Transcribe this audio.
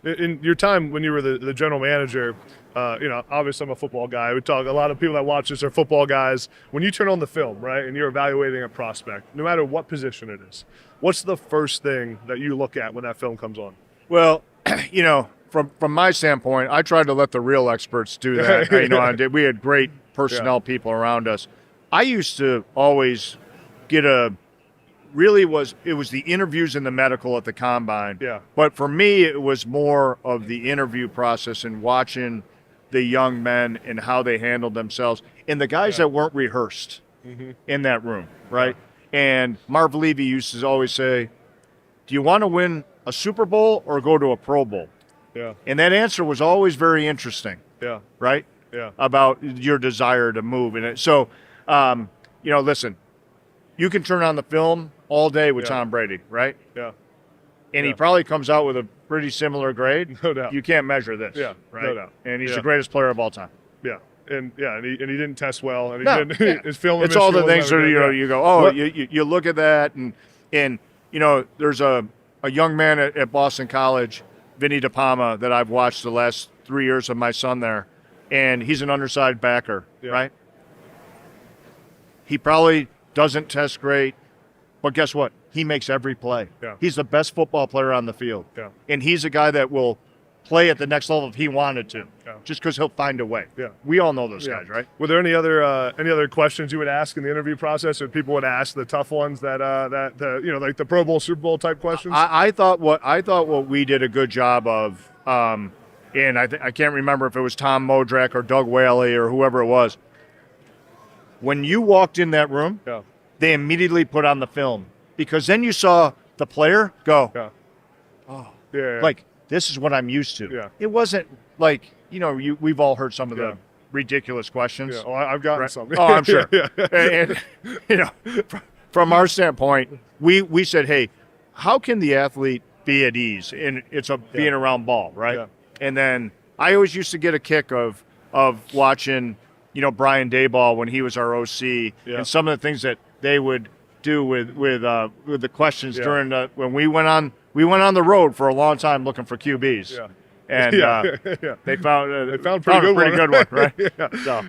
In your time when you were the general manager, obviously I'm a football guy. We talk, a lot of people that watch this are football guys. When you turn on the film, right, and you're evaluating a prospect, no matter what position it is, what's the first thing that you look at when that film comes on? Well, from my standpoint, I tried to let the real experts do that. We had great personnel people around us. I used to always get it was the interviews and the medical at the combine. Yeah. But for me, it was more of the interview process and watching the young men and how they handled themselves and the guys that weren't rehearsed in that room, right? Yeah. And Marv Levy used to always say, do you want to win a Super Bowl or go to a Pro Bowl? Yeah. And that answer was always very interesting. Yeah. Right? Yeah. About your desire to move. And so, listen, you can turn on the film all day with Tom Brady, right? Yeah. And he probably comes out with a pretty similar grade. No doubt. You can't measure this. Yeah. Right? No doubt. And he's the greatest player of all time. Yeah. And he didn't test well. And he didn't, his film. It's all the things that you go. You look at that and there's a young man at Boston College, Vinny DePalma, that I've watched the last 3 years of my son there, and he's an undersized backer, right? He probably doesn't test great, but guess what? He makes every play. Yeah. He's the best football player on the field, and he's a guy that will play at the next level if he wanted to, just because he'll find a way. Yeah. We all know those guys, right? Were there any other questions you would ask in the interview process, or people would ask the tough ones like the Pro Bowl, Super Bowl type questions? I thought what we did a good job of, and I can't remember if it was Tom Modrak or Doug Whaley or whoever it was. When you walked in that room, they immediately put on the film, because then you saw the player go, like, this is what I'm used to. Yeah. It wasn't like, we've all heard some of the ridiculous questions. Yeah. Oh, I've gotten some. Oh, I'm sure. And from our standpoint, we said, hey, how can the athlete be at ease? And it's being around ball, right? Yeah. And then I always used to get a kick of watching, Brian Daboll when he was our OC, and some of the things that they would do with the questions during when we went on the road for a long time looking for QBs. Yeah. And they found pretty good one, right? Yeah. So.